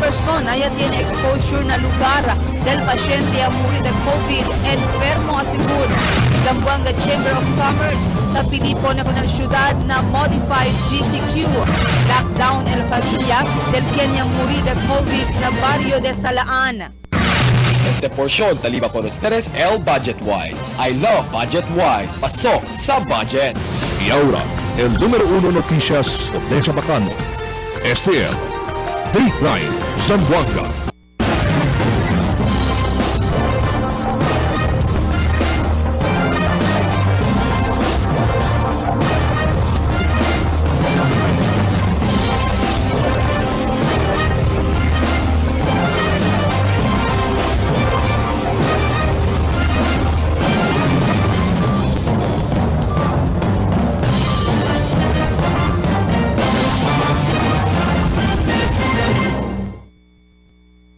persona ya tiene exposure na lugar del pasyente a muri de COVID enfermo asegur. Zamboanga Chamber of Commerce tapilipo na con el ciudad na modified GCQ. Lockdown el familia del Kenya muri de COVID na barrio de Salaan. Este porción taliba con ustedes el Budget Wise. I love Budget Wise. Pasok sa budget. Y ahora, el número 1 noticias de Zamboanga. Este es Dateline Zamboanga.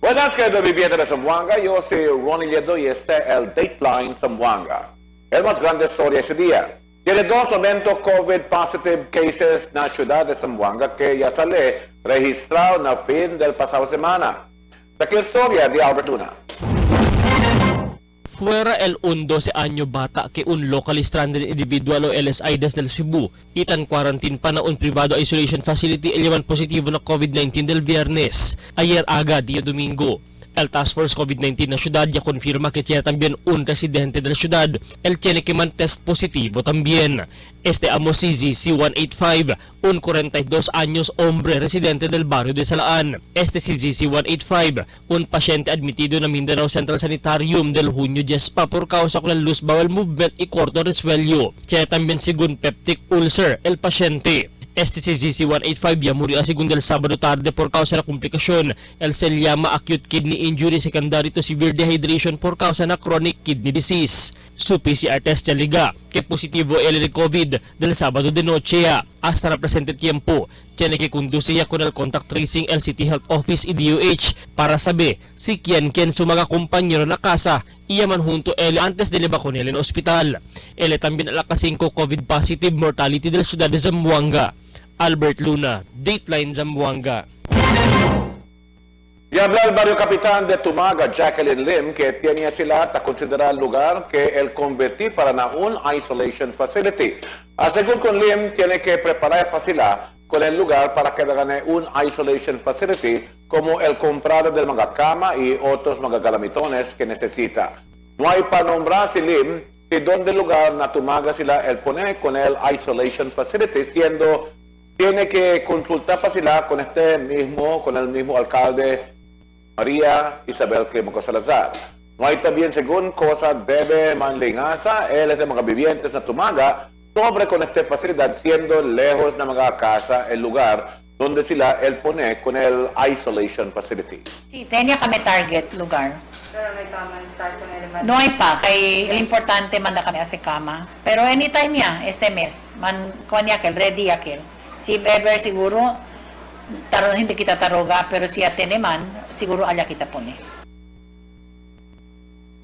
Buenas, querido viviente de Zamboanga. Yo soy Ronnie Liedo y este es el Dateline Zamboanga. El más grande historia ese día. Tiene 2 aumentos COVID positive cases en la ciudad de Zamboanga que ya sale registrado en el fin del pasado semana. ¿De qué historia de Albert Luna? Fuera el un 12 año bata que un locally stranded individual o LSI desde el Cebu, itan quarantine pa na un privado isolation facility elevan positivo na COVID-19 del Viernes. Ayer aga, día Domingo. El Task Force COVID-19 na ciudad ya confirma que tiene también un residente de la ciudad. Él tiene que man test positivo también. Este amo si ZC185, un 42 años hombre residente del barrio de Salaan. Este si ZC185, un pasyente admitido na Mindanao Central Sanitarium del Junio 10 pa por causa con el loose bowel movement y corto resuello. Tiene también según peptic ulcer el pasyente. Este si ZC185 ya murió según del sábado tarde por causa de komplikasyon. El se llama acute kidney injury secondary to severe dehydration por causa na chronic kidney disease. Su PCR test ya liga, que positivo el de COVID del sábado de noche ya. Hasta na presente tiempo, tiene que conduce ya con el contact tracing el City Health Office y DOH para saber si quien su mga compañero na casa iyaman junto él antes de liba con él en hospital. Él también la ka-5 COVID positive mortality del ciudad de Zamboanga. Albert Luna, Dateline Zamboanga. Y habla el barrio capitán de Tumaga, Jacqueline Lim, que tenía sila a considerar el lugar que él convertí para un isolation facility. Según con Lim, tiene que preparar para sila con el lugar para que gane un isolation facility como el comprar del mga cama y otros mga galamitones que necesita. No hay para nombrar si Lim si donde lugar na Tumaga sila el pone con el isolation facility, siendo tiene que consultar para sila con el mismo alcalde María Isabel Climoco Salazar. No hay también, según cosa debe manlingasa, él es de mga vivientes na Tumaga sobre con esta facilidad, siendo lejos de mga casa el lugar donde sila él pone con el isolation facility. Sí, tenía kami target lugar. Pero may kama start ko na No hay pa, kay importante man na kami asa kama. Pero anytime ya, este mes, man kunya kel ready akel. Si ever siguro hindi kita taroga, pero si atene man siguro alya kita pone.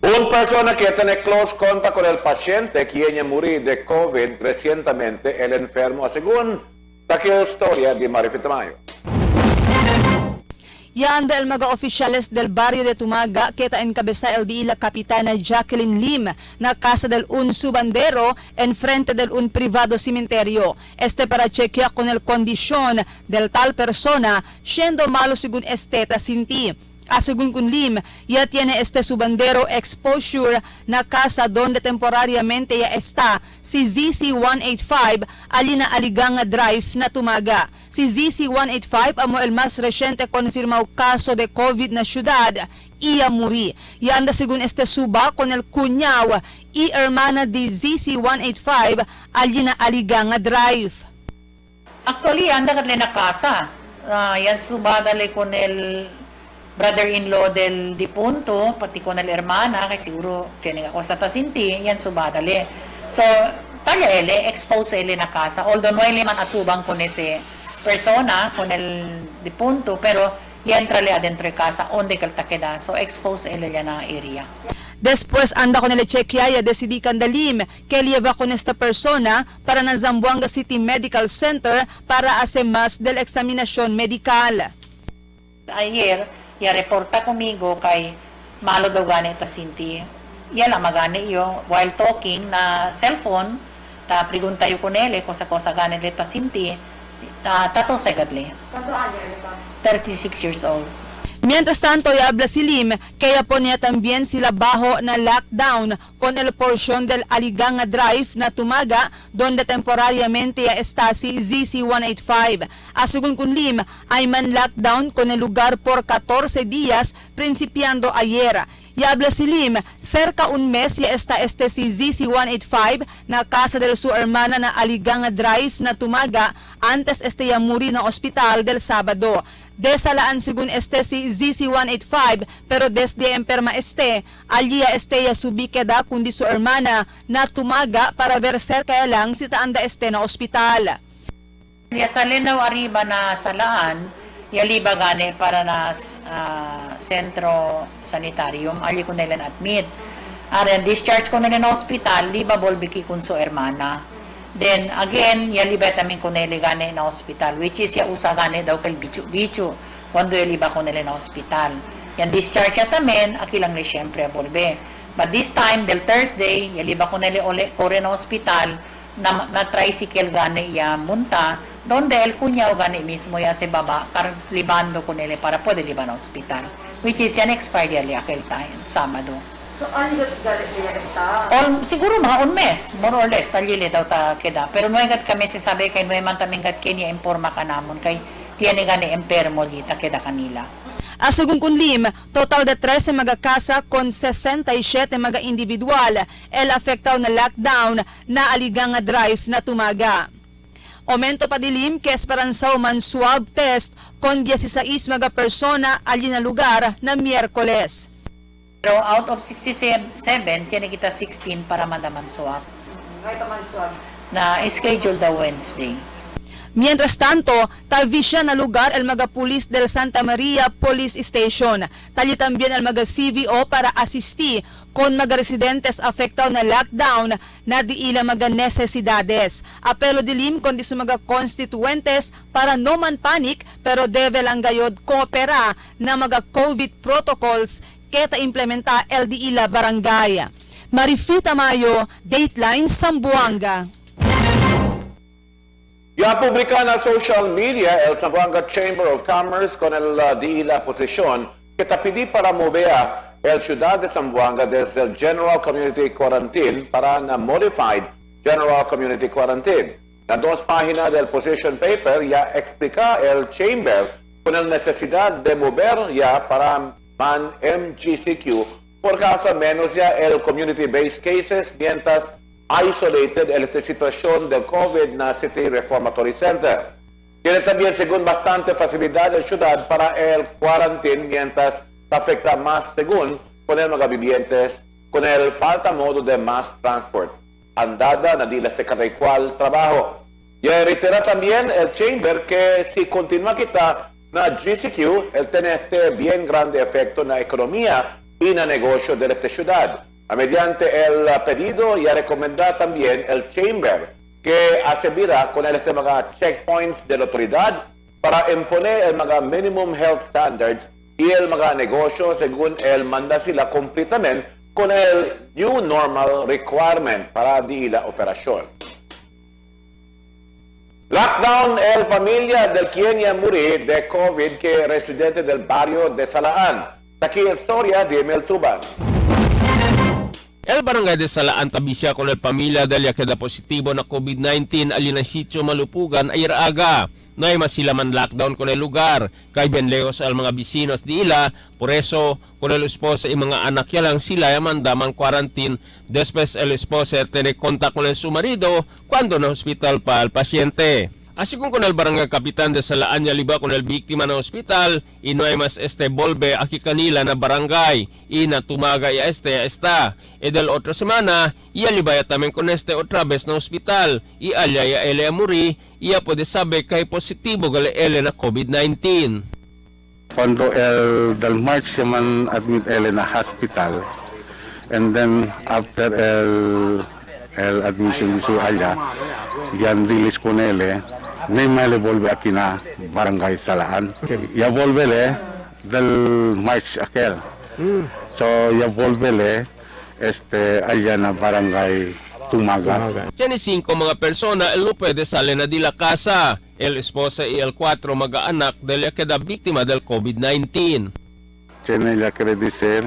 Un persona que tiene close contact con el paciente quien murió de COVID recientemente, el enfermo, según la historia de Marifit Tamayo. Yan dahil mga oficiales del barrio de Tumaga kita encabeza el di la kapitana Jacqueline Lim na casa del un subandero enfrente del un privado cementerio. Este para chequear con el condición del tal persona, siendo malo según esteta sinti. Según con Lim, ya tiene este subandero exposure na casa donde temporariamente ya está si ZC185 alina Aliganga Drive na Tumaga. Si ZC185 amo el mas reciente confirmado caso de COVID na ciudad, iya muri. Y anda según este suba con el cuñado y hermana de ZC185 alina Aliganga Drive. Actually, anda katli na casa. Yan suba dali con el brother-in-law del dipunto, pati con el hermana, kay siguro tiene ako sa tasinti, yan subadali. So, talya ele, expose ele na casa. Although no ele man atubang con ese persona, con el dipunto, pero yan trale adentro de casa, onde kaltakeda. So, expose ele yan na area. Después anda con el chequeaya decidí Candalim que lleva con esta persona para na Zamboanga City Medical Center para hacer más de la examinación medical. Ayer, ya reporta kumigo kay malo daw gani ta Sinti. Yan lang magani yo while talking na cellphone, ta pregunta yo kunele kung sa kosa gani ta Sinti. Tato segadli. 36 years old. Mientras tanto, y habla si Lim, que ella ponía también sila bajo na lockdown con el porción del Aliganga Drive na Tumaga, donde temporariamente ya está si ZC-185. Según con Lim, hay man lockdown con el lugar por 14 días, principiando ayer. Y habla si Lim, cerca un mes ya está si ZC-185 na casa de su hermana na Aliganga Drive na Tumaga, antes ya muri na hospital del Sabado. Desalaan según si ZC-185, pero desde enferma allí ya subi queda kundi su hermana na Tumaga para ver cerca lang si taanda na hospital. Ya salinaw arriba na salaan, yaliba gani para na sentro sanitarium, ali ko nilan admit. Aran, discharge ko nilan na hospital, liba bolbiki kun su hermana. Then again, yaliba tamin ko nila gani na hospital, which is ya usa gani daw kay bichu cuando yaliba ko nila na hospital. Yan discharge ya tamin, akilang ni siyempre bolbe. But this time, del Thursday, yaliba ko nila uli kore na hospital, na tricycle gani ya munta, donde el kunyaw gani mismo ya sa baba, libando ko nila para pwede liba na hospital. Which is yan expired yali akil time, Sabado. So, ano galit niya está? Siguro mga un mes, more or less, salili daw ta keda. Pero nuegat kami sasabi kay nueman taming gat kini informa ka namon kay tiyan gani enfermo lita keda kanila. Según con Lim, total de 13 magakasa con 67 mga individual el afectaw na lockdown na Aliganga Drive na Tumaga. Aumento pa dilim que esperanzaw man swab test con 16 mga persona ali na lugar na Miyerkules. Pero out of 67, tiyan kita 16 para madaman swab. Right man swab. Na schedule the Wednesday. Mientras tanto, tavi siya na lugar el mga pulis del Santa Maria Police Station. Tali también el mga CVO para asisti con mga residentes afectaw na lockdown na di ila mga necesidades. Apelo dilim con di su mga constituentes para no man panic pero debe lang gayod koopera na mga COVID protocols keta implementa LDI barangay. Marifita Mayo, Dateline, Zamboanga. Ya publica na social media el Zamboanga Chamber of Commerce con el di la posesión que te pedí para mover el ciudad de Zamboanga desde el General Community Quarantine para na Modified General Community Quarantine. Na 2 páginas del position paper ya explica el Chamber con la necesidad de mover ya para man MGCQ por causa menos ya el community-based cases mientras isolated esta situación del COVID na City Reformatory Center. Tiene también según bastante facilidad en ciudad para el quarantine mientras afecta más según con el mga vivientes con el falta modo de mass transport. Andada na dilas de cada cual trabajo. Y reitera también el Chamber que si continúa kita na GCQ, el tiene este bien grande efecto na economía y na negocio de esta ciudad. Mediante el pedido y a recomendar también el Chamber que asegura con el mga checkpoints de la autoridad para imponer el mga minimum health standards y el mga negocio según el manda sila completamente con el new normal requirement para di la operación. Lockdown el familia del quien ya muri de COVID que residente del barrio de Salaan. Aquí la historia de Mel Tuban. El barangay de Salaan tabisya con el pamilya del queda positivo na COVID-19 alin ang sitio Malupugan ay aga. No hay masila man lockdown con el lugar. Kay bien lejos al mga bisinos di ila. Por eso, con el esposa y mga anak ya lang sila mandamang quarantine. Después el esposa tiene contact con el su marido cuando na hospital pa el pasyente. Así como con el barangay kapitan de Salaan ya liba con el biktima na hospital y no hay más volve aquí kanila na barangay y na tumaga ya esta. E del otra semana, ya liba ya también con otra vez na hospital y alya ya ele muri y ya puede saber que hay positivo gale ele na COVID-19. Cuando el del March se man admit ele na hospital and then after el admission su allá yan dilis con ele. May mali volve aquí na barangay Salaan. Ya volve del March aquel. So, ya volvele, allá na barangay Tumaga. Tiene 5 mga persona el no puede sale na de la casa. El esposa y el 4 mag-aanak dahil queda biktima del COVID-19. Tiene ya quiere decir,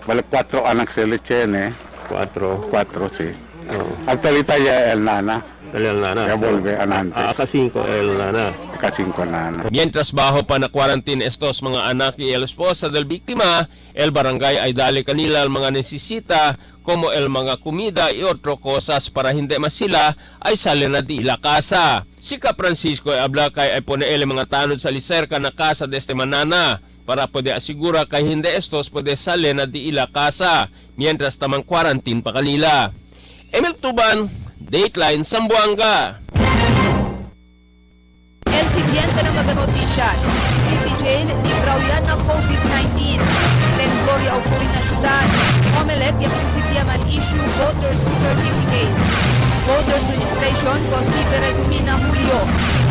vale 4 anak sila tiene. 4, sí. Actualita ya el nana. Ya vuelve anante. Ka-5 el nana. Ka-5 nana. Mientras bajo pa na quarantine estos mga anak y el esposa del biktima, el barangay ay dali kanila ang mga nesesita como el mga comida y otro cosas para hindi masila ay sali na di la casa. Si Ka Francisco ay abla kay ay pone el mga tanod sa liserka na casa de este manana para pwede asigura kay hindi estos pwede sali na di la casa mientras tamang quarantine pa kanila. Emil Tuban, Dateline, Zamboanga. El siguiente na mga noticias. City Jail, libraw yan ng COVID-19. Temblor ya ocurre na syudad. Omelette ya prinsipya man issue voters certificate. Voters registration posible resumir na Julio.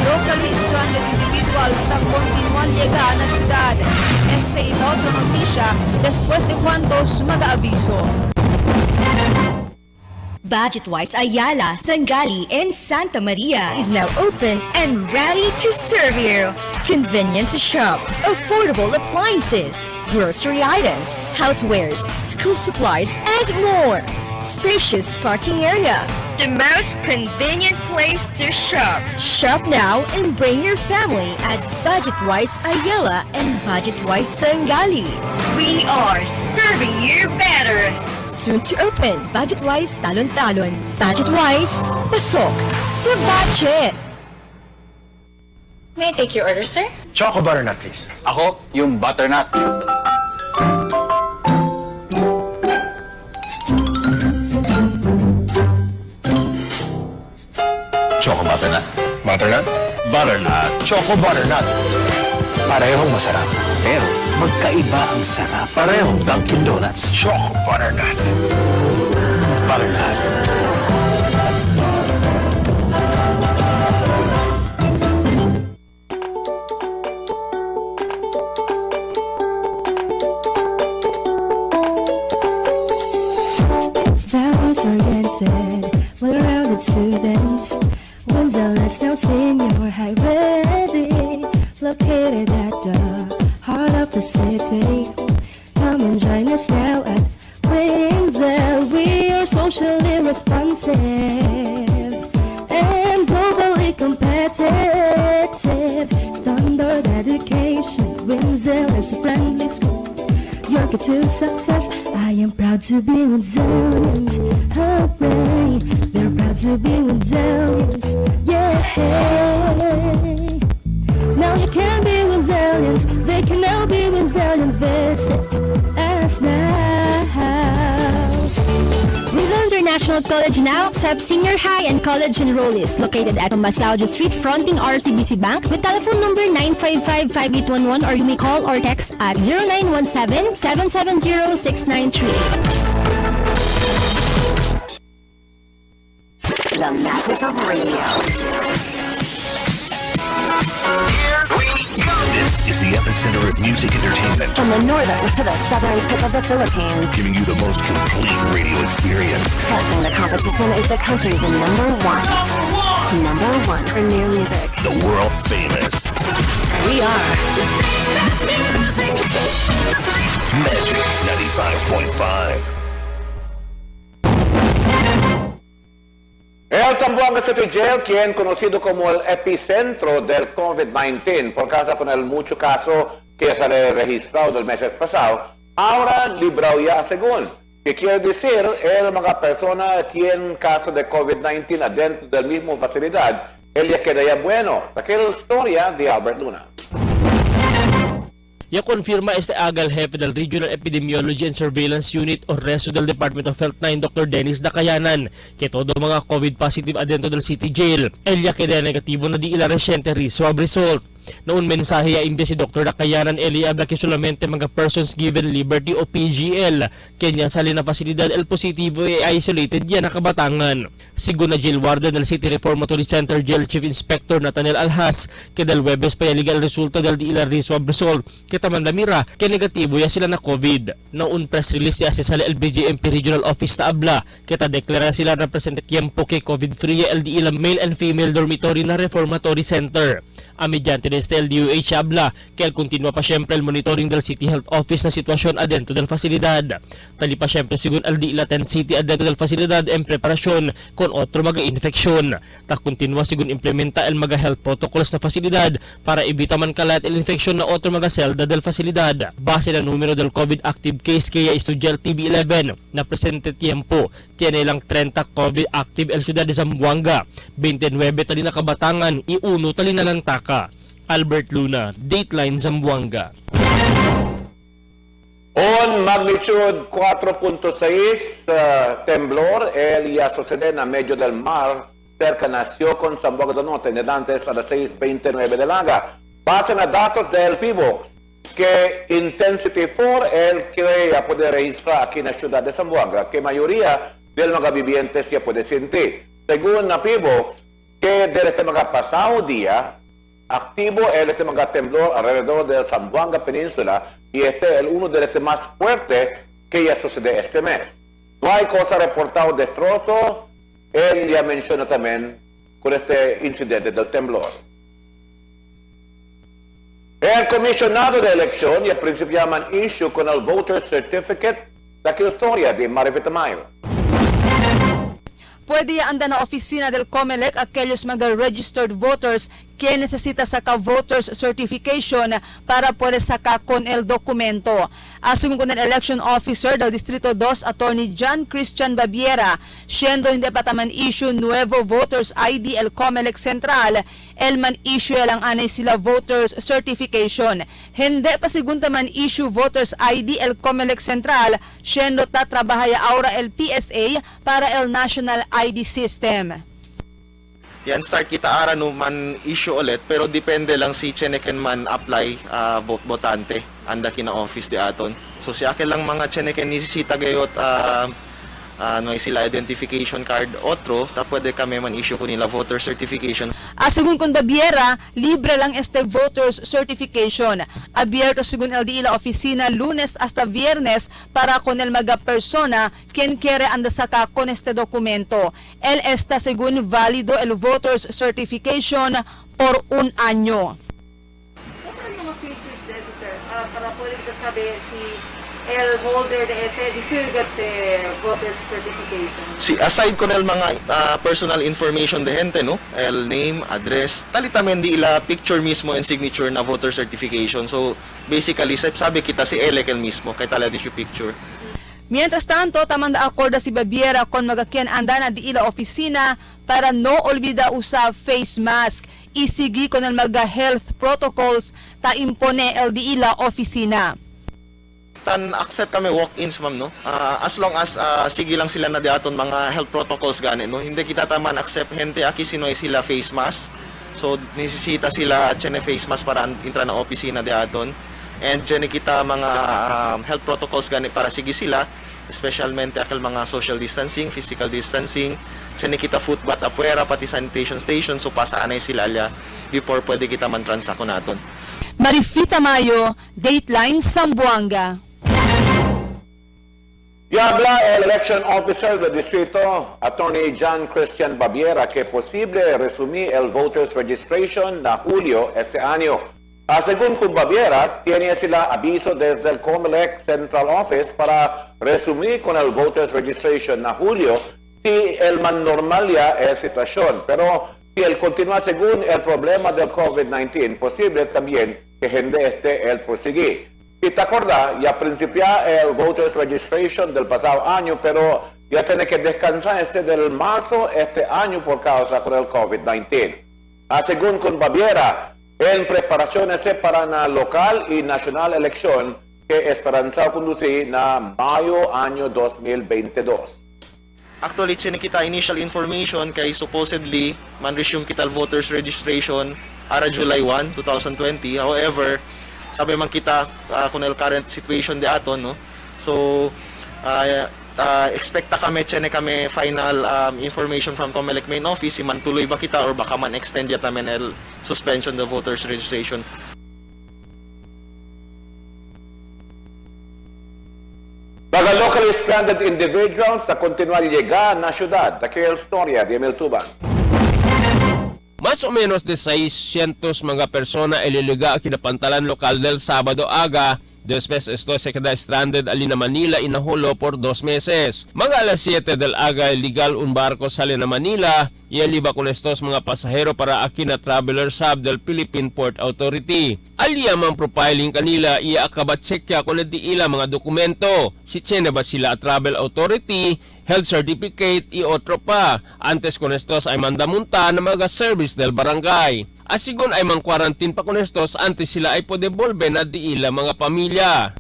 Locally stranded individuals na continuan llegar na syudad. Este y otra noticia después de cuantos mag-aabiso. Budget-wise Ayala, Sangali, and Santa Maria is now open and ready to serve you. Convenient to shop, affordable appliances, grocery items, housewares, school supplies, and more. Spacious parking area, the most convenient place to shop. Shop now and bring your family at Budget-wise Ayala and Budget-wise Sangali. We are serving you better. Soon to open, Budget-wise Talon-Talon. Budget-wise, pasok sa budget. May I take your order, sir? Choco butternut, please. Ako, yung butternut. Choco butternut. Butternut? Butternut. Choco butternut. Parehong masarap, pero magkaiba ang sarap. Parehong Dunkin' Donuts. Choco butternut. Butternut. Values-oriented, well-rounded students. Gonzales now senior high ready, located at the heart of the city. Come and join us now at Windsell. We are socially responsive and globally competitive. Standard education, Windsell is a friendly school. Your key to success. I am proud to be Windselians. Hooray! They're proud to be Windselians. Yeah! Now you can be Windselians. They can now be Windselians. Visit us now. Windsor International College now accepts senior high and college enrollees located at Tomas Laudio Street fronting RCBC Bank with telephone number 955-5811 or you may call or text at 0917-770-6938. The magic of radio. Here we go! This is the epicenter of music entertainment. From the northern to the southern tip of the Philippines. Giving you the most complete radio experience. Catching the competition is the country's number one. Number one for new music. The world famous. We are Magic 95.5. El Zamboanga City Jail, quien conocido como el epicentro del COVID-19 por causa con el mucho caso que se ha registrado del mes pasado, ahora librado ya según. ¿Qué quiere decir? El mga persona tienen caso de COVID-19 adentro del mismo facilidad, él ya queda ya bueno. Aquella historia de Albert Luna. Ya confirma este agal jefe del Regional Epidemiology and Surveillance Unit o RESO del Department of Health 9, Dr. Dennis Dacayanan, que todo mga COVID positive adentro del City Jail. Ella queda negativo na di ila reciente swab result. Noon mensahe ya imbes si Dr. Nakayanan Eliabla que solamente mga persons given liberty o PGL. Kanya sa na pasilidad el positivo e isolated yan nakabatangan. Sigun na jail warden del City Reformatory Center Jail Chief Inspector Nathaniel Alhas que del Webes pa legal resulta del di ilar swab result kita mandamira que negatibo ya sila na COVID. Noon press release ya si sala LBJMP Regional Office ta abla kita deklara sila representative tiempo que COVID-free ya LD ilang male and female dormitory na Reformatory Center. Mediante de este LDUH habla que al continua pa siyempre el monitoring del City Health Office na sitwasyon adentro del fasilidad. Tali pa siyempre sigun al di latent city adentro del fasilidad en preparasyon con otro mga infeksyon. Ta continua sigun implementa el mga health protocols na fasilidad para evita man kalat el infeksyon na otro mga selda del fasilidad. Base na numero del COVID active case kaya estudyal TB11 na presente tiempo tiene lang 30 COVID active el ciudad de Zamboanga, 29 tali na kabatangan, i 1 tali na lang taka. Albert Luna, Dateline, Zamboanga. On magnitude 4.6 temblor, ya sucede na medio del mar, cerca nació con Zamboanga del Norte, antes a las 6:29 de la. Base na datos del PBOX, que intensity 4 el que ya puede registrar aquí en la ciudad de Zamboanga, que mayoría del mga vivientes ya puede sentir. Según na PBOX, que desde este mga pasado día, activo este mga temblor alrededor del Zamboanga Península y este es uno de los más fuertes que ya sucede este mes. No hay cosa reportado destrozo, él ya menciona también con este incidente del temblor. El comisionado de elección y el principio llaman issue con el voter certificate, la historia de Marivita Mayo. Pwede anda na opisina del COMELEC aquellos mga registered voters que necesita sacar voters certification para poder sacar con el documento. Asungo con el election officer del Distrito 2, Attorney John Christian Babiera, siendo hindi pa taman issue nuevo voters ID el COMELEC Central, el man issue lang anay sila voters certification. Hindi pa sigunta man issue voters ID el COMELEC Central, siendo tatrabahaya ahora el PSA para el National ID System. Yan start kita ara no man issue ulit pero depende lang si cheneken man apply botante anda kina office di aton. So si akin lang mga cheneken nisisita gayot no sila identification card otro ta pwede kami man issue ko nila voter certification. Según con Babiera, libre lang este voters certification. Abierto según el de la oficina lunes hasta viernes para con el mga persona quien quiere anda saca con este documento. Él está según válido el voters certification por un año. ¿Qué son los features de eso, sir? Para poder saber si el holder de ese surrogate voters certification. Si aside con el mga personal information de gente no, el name, address, talitamen di ila picture mismo and signature na voter certification. So basically sabi kita si Elek el mismo kay tala di siya picture. Mientras tanto, tamang acorda si Babiera con magakian anda na di ila oficina para no olvida usar face mask. Isigi con el mga health protocols ta impone el di ila oficina. Tan accept kami walk-ins ma'am no, as long as sige lang sila na diaton mga health protocols gani no, hindi kita taman accept gente aki sinoy sila face mask, so nisisita sila chene face mask para intra na opisina diaton, and chene kita mga health protocols gani para sige sila, especialmente akal mga social distancing, physical distancing, chene kita foot bath apuera pati sanitation station, so pasaanay sila alya before pwede kita man transako naton. Marivita Mayo, Dateline, Zamboanga. Y habla el election officer del distrito, Attorney John Christian Babiera, que posible resumir el voters registration na julio este año. Según con Babiera, tiene sila aviso desde el COMELEC Central Office para resumir con el voters registration na julio si el man normal ya es situación. Pero si él continúa según el problema del COVID-19, posible también que gente esté el proseguir. Si te acuerdas, ya principió el voters registration del pasado año, pero ya tiene que descansar del marzo este año por causa del COVID-19. Según con Babiera, en preparaciones para la local y nacional elección que esperanza conducir na mayo año 2022. Actually, chine kita initial information kay supposedly man resume kita voters registration July 1, 2020. However, sabi man kita kung current situation di aton, no? So, expecta kami, kami final information from COMELEC main office, si man tuloy ba kita or baka man extend yata men el suspension the voters registration. Mga locally stranded individuals na kontinual llega na syudad. Takil Storya di Emil Tuban. Mas o menos de 600 mga persona ililiga kinapantalan lokal del Sabado aga. Después esto se queda stranded alina Manila inahulo por 2 meses. Mga alas 7 del aga illegal un barco sale na Manila y aliba con estos mga pasahero para aquí na traveler sub del Philippine Port Authority. Aliyamang profiling kanila iya akabat checkya kung di ila mga dokumento. Si Chene ba sila travel authority, health certificate y otro pa. Antes con estos ay mandamunta na mga service del barangay. Asigon ay mang-quarantine pa con estos antes sila ay pwede volve na di ila mga pamilya.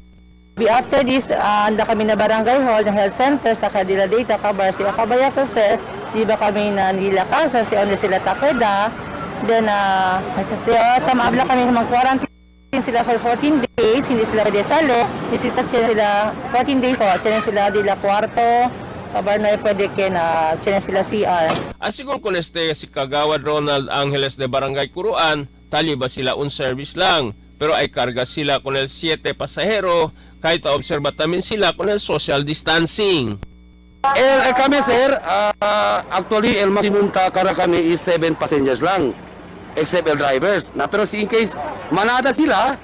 After this, anda kami na barangay hall, ng health center, sa kadila data, kabar si akabaya ko sir, di ba kami na nila kasa, si ano sila takeda, then, tamabla kami na mang-quarantine sila for 14 days, hindi sila pwede salo, isita sila 14 days po, sila dila kwarto, kabar na pwede na sila CR. Asigon kon si Kagawad Ronald Angeles de Barangay Curuan, tali ba sila un service lang, pero ay karga sila con el 7 pasahero, kahit obserba tamin sila con el social distancing. Kami sir, actually el maximum kara kami is 7 passengers lang, except el drivers. Na pero in case manada sila,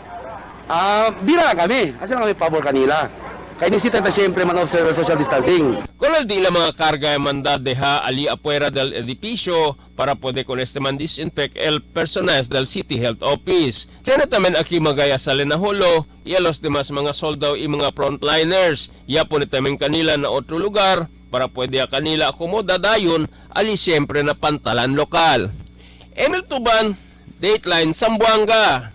bira kami, kasi lang kami pabor kanila. Kaya nisita na siyempre man-observe social distancing. Kung di lang mga karga manda deha ali afuera del edificio para pwede con man disinfect el personal del City Health Office. Sena tamen aki magaya sa linahulo, y los demás mga soldado y mga frontliners. Ya po tamen kanila na otro lugar para pwede kanila akomoda dayon ali siyempre na pantalan lokal. Emil Tuban, Dateline, Zamboanga.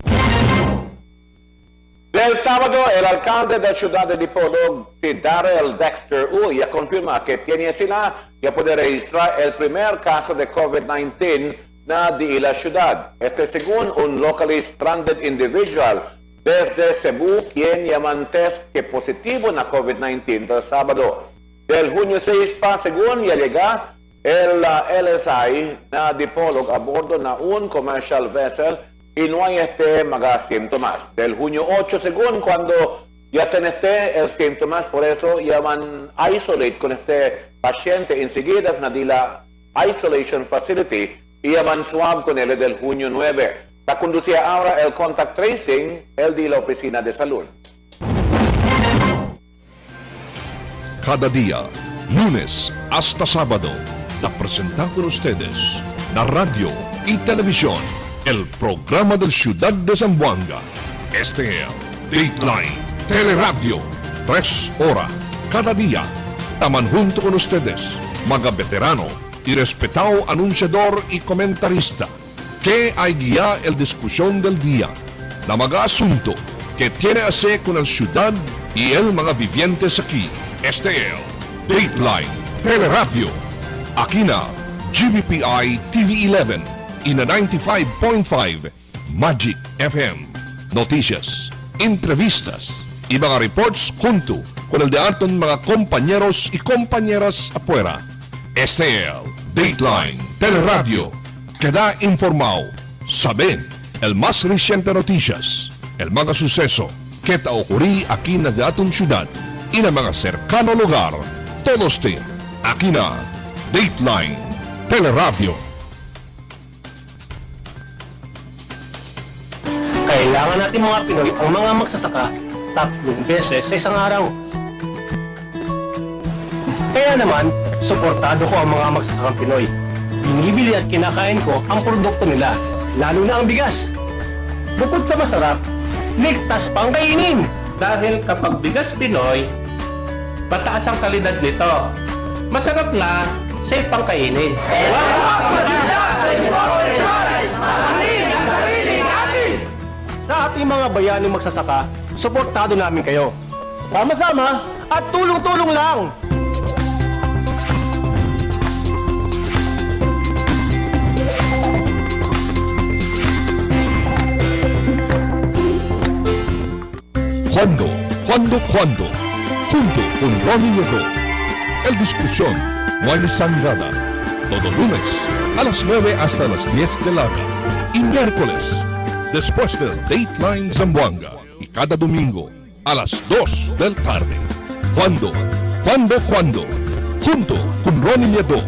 El sábado, el alcalde de Ciudad de Dipolog, si Darrell Dexter Uy, ya confirma que tiene sila ya puede registrar el primer caso de COVID-19 na di la ciudad. Este según un locally stranded individual desde Cebu, quien llaman test que positivo na COVID-19 del sábado. Del junio 6 pa, según ya llega el LSI na Dipolog a bordo na un commercial vessel y no hay mga síntomas. Del junio 8, según cuando ya tiene el síntomas, por eso llaman isolate con este paciente enseguida na di la isolation facility y llaman swab con él del junio 9. La conducía ahora el contact tracing, el de la oficina de salud. Cada día, lunes hasta sábado, la presentamos con ustedes, la radio y televisión, el programa de Ciudad de Zamboanga. Este es Dateline, Teleradio, 3 horas, cada día. Taman junto con ustedes, mga veterano y respetado anunciador y comentarista, que hay guía el discusión del día, la mga asunto que tiene a hacer con la ciudad y el mga vivientes aquí. Este es Dateline, Teleradio, aquí na GBPI TV 11 y na 95.5 Magic FM. Noticias, entrevistas y mga reports junto con el de aton mga compañeros y compañeras afuera. Este es Dateline Teleradio. Queda informado, sabe el más reciente noticias, el mga suceso que ta ocurrí aquí na de aton ciudad y na mga cercano lugar. Todos te aquí na Dateline Teleradio. Kailangan natin mga Pinoy ang mga magsasaka 3 beses sa isang araw. Kaya naman, suportado ko ang mga magsasakang Pinoy. Binibili at kinakain ko ang produkto nila, lalo na ang bigas. Bukod sa masarap, ligtas pang kainin. Dahil kapag bigas Pinoy, mataas ang kalidad nito. Masarap na, safe pang kainin. Sa ating mga bayani magsasaka, suportado namin kayo. Sama-sama at tulong-tulong lang! ¿Cuándo? ¿Cuándo? Junto con Ronnie Nieto. El discusión no hay sangada. Todo lunes a las 9 hasta las 10 de la noche. Y miércoles después del Dateline Zamboanga. Y cada domingo a las 2 del tarde. ¿Cuándo? Junto con Ronnie Nieto.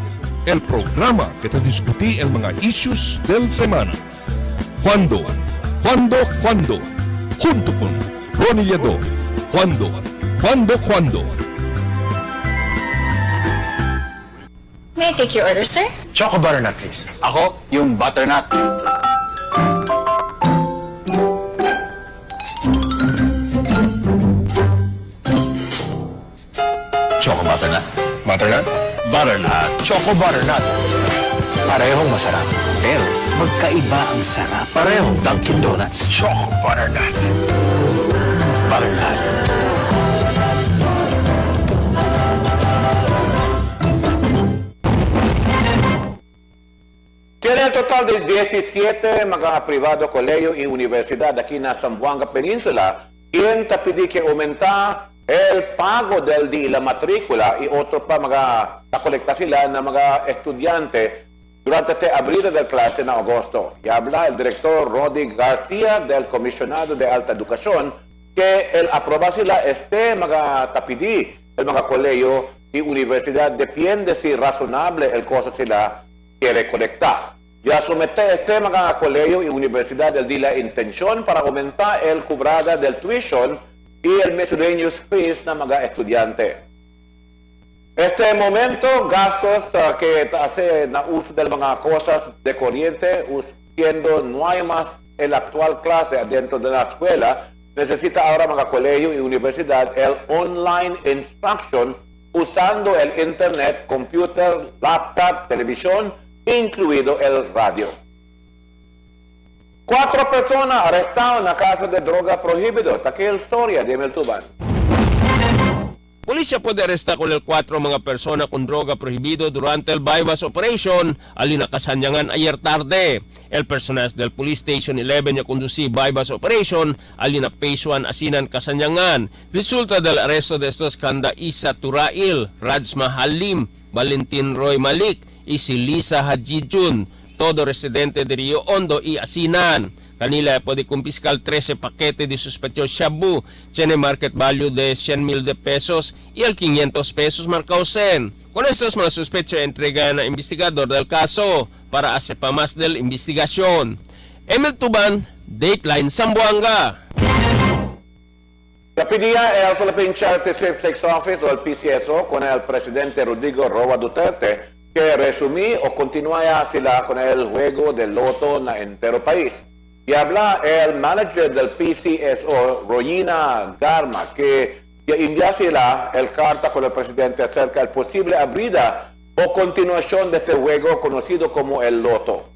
El programa que te discutí el mga issues del semana. ¿Cuándo? Junto con Ronnie Nieto. ¿Cuándo? May I take your order, sir? Choco butternut, please. Ako, yung butternut. Choco butternut. Butternut? Butternut. Choco butternut. Parehong masarap, pero magkaiba ang sarap. Parehong Dunkin' Donuts. Choco butternut. Butternut. Tiene el total de 17 mga privado colegio y universidad aquí en Zamboanga Peninsula quien te pidi que aumenta el pago del de la matrícula y otro pa mga nakolekta sila na mga estudiante durante este abril del clase en agosto. Y habla el director Rodi García del Comisionado de Alta Educación que el aproba sila mga tapidi el mga colegio y universidad depende si razonable el cosa sila quiere conectar. Ya somete mga colegio y universidad el de la intención para aumentar el cobrada del tuition y el miscellaneous fees na mga estudiante. Este momento, gastos que hace na uso de mga cosas de corriente, siendo no hay más el actual clase dentro de la escuela, necesita ahora mga colegio y universidad el online instruction usando el internet, computer, laptop, televisión, incluido el radio. 4 personas arrestadas en la caso de droga prohibido. Takil historia de Meltuban. Pulisya puede arrestar con el 4 mga persona con droga prohibido durante el bypass operation alin na kasanyangan ayer tarde. El personal del Police Station 11 ya conduci bypass operation alin na phase 1 asinan kasanyangan. Resulta del arresto de estos kanda Isa Turail, Rajma Halim, Valentin Roy Malik y si Lisa Hajijun, todo residente de Rio Hondo y Asinan. Kanila puede confiscar 13 paquetes de sospechoso shabu, tiene market value de 100,000 de pesos y el 500 pesos marcausen. Con estos mga sospecho entregan a investigador del caso para hacer pa más del investigación. Emil Tuban, Dateline Zamboanga. Kapidía el Philippine Charity Sweepstakes Office o el PCSO con el presidente Rodrigo Roa Duterte que resumí o continúa sila con el juego del loto na entero país. Y habla el manager del PCSO, Royina Garma, que envía sila el carta con el presidente acerca del posible abrida o continuación de este juego conocido como el loto.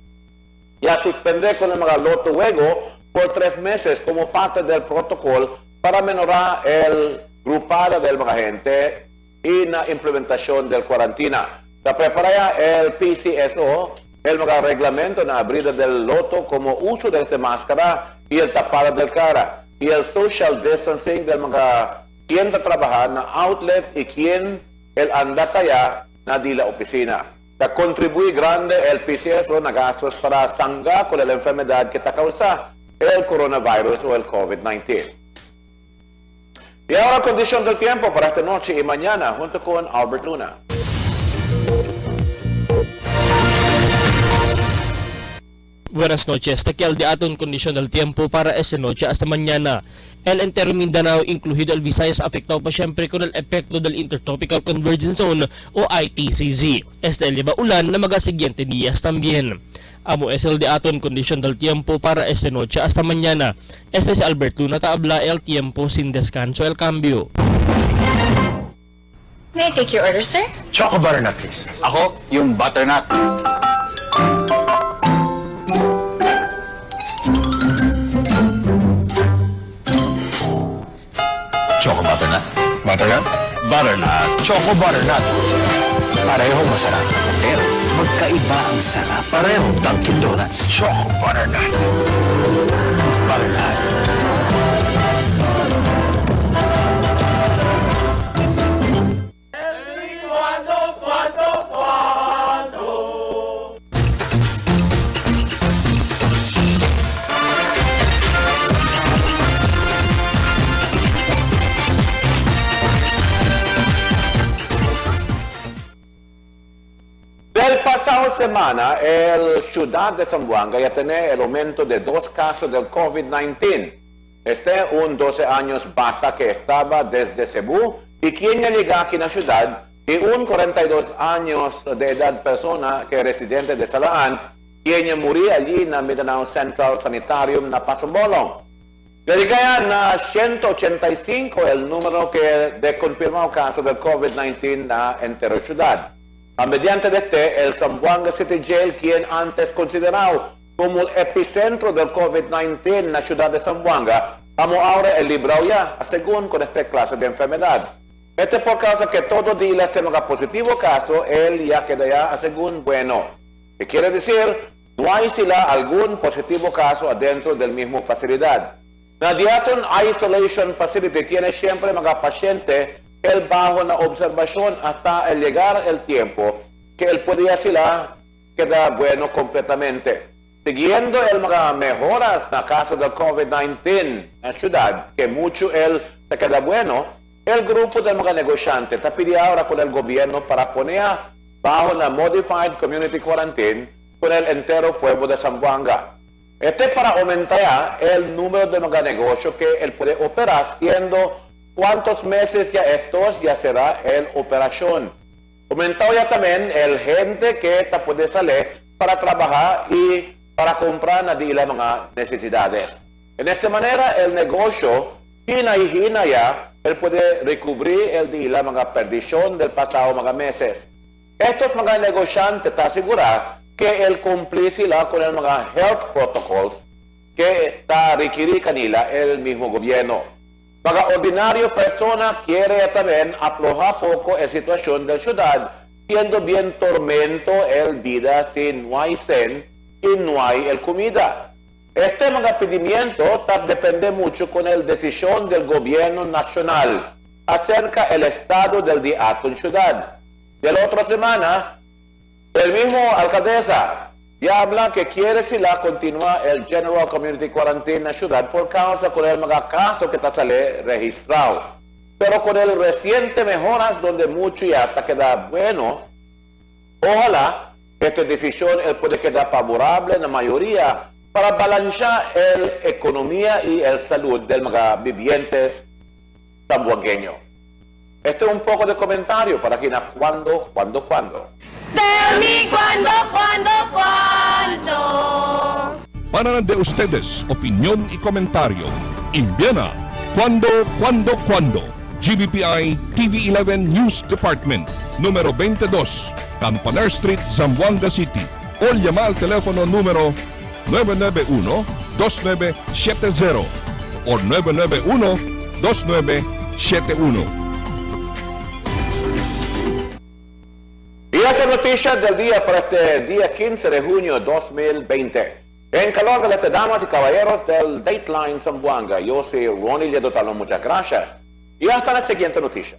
Ya suspender con el loto juego por 3 meses como parte del protocolo para menorar el grupada del gente y la implementación del cuarentena. La prepara el PCSO el reglamento na abrida del loto como uso de esta máscara y el tapada del cara y el social distancing del mga quien trabaja na outlet y quien el andataya na di la oficina. La contribuye grande el PCSO na gastos para sangga con la enfermedad que causa el coronavirus o el COVID-19. Y ahora condición del tiempo para esta noche y mañana junto con Albert Luna. Buenas noches. Taquial de aton kondisyon del tiempo para esta noche hasta mañana. El entero Mindanao, incluido el Visayas, afectado pa siyempre con el epekto del Intertropical Convergence Zone o ITCZ. Este eleva ulan na mga siguiente días también. Amo es el de aton kondisyon del tiempo para esta noche hasta mañana. Este si Albert Luna taabla el tiempo sin descanso el cambio. May I take your order, sir? Choco butternut, please. Ako, yung butternut. Choco butternut. Butternut? Butternut. Choco butternut. Parehong masarap, pero magkaiba ang sarap. Parehong Dunkin' Donuts. Choco butternut. Butternut. pasada semana, el ciudad de Zamboanga ya tiene el aumento de 2 casos del COVID-19. Un 12 años bata que estaba desde Cebu y quien ya llega aquí en la ciudad, y un 42 años de edad persona que es residente de Salaan, quien ya murió allí en el Mindanao Central Sanitarium na Pasumbolong. Llegayan a 185 el número de confirmado casos del COVID-19 na entera ciudad. Mediante el Zamboanga City Jail, quien antes considerado como el epicentro del COVID-19 en la ciudad de Zamboanga, vamos ahora el librado ya, según con esta clase de enfermedad. Por causa que todo día tenga un positivo caso, él ya queda ya según bueno. ¿Qué quiere decir? No hay sila algún positivo caso adentro del mismo facilidad. La Dateline Isolation Facility tiene siempre mga paciente el bajo la observación hasta el llegar el tiempo que él podía sila queda bueno completamente. Siguiendo el mga mejoras en el caso del COVID-19 en la ciudad, que mucho él se queda bueno, el grupo de mga negociantes está pidiendo ahora con el gobierno para poner bajo la Modified Community Quarantine con el entero pueblo de Zamboanga. Para aumentar el número de mga negocios que él puede operar, siendo cuántos meses ya será el operación. Aumentó ya también el gente que puede salir para trabajar y para comprar las mga necesidades. En esta manera, el negocio, hina y hina ya, él puede recubrir el día mga perdición del pasado mga meses. Estos mga negociantes te aseguran que él cumplirá con el mga health protocols que está requiriendo kanila el mismo gobierno. Mga ordinario persona quiere también aflojar poco la situación de la ciudad, siendo bien tormento el vida sin no hay sen y no hay el comida. Mga pedimiento depende mucho con la decisión del gobierno nacional acerca del estado del día en ciudad. De la otra semana, el mismo alcaldesa ya habla que quiere continuar el General Community Quarantine en la ciudad por causa con el mga caso que está sale registrado. Pero con el reciente mejoras donde mucho ya está queda bueno, ojalá esta decisión puede quedar favorable en la mayoría para balancear la economía y la salud de mga vivientes zamboangueños. Es un poco de comentario para quien cuando. Tell me cuándo. Para de ustedes, opinión y comentario. Envíana cuando. GBPI TV11 News Department, número 22, Campanar Street, Zamboanga City. O llama al teléfono número 991-2970 o 991-2971. Y esa noticia del día para este día 15 de junio de 2020. En calor de las damas y caballeros del Dateline Zamboanga, yo soy Ronnie Ledo Talón, muchas gracias. Y hasta la siguiente noticia.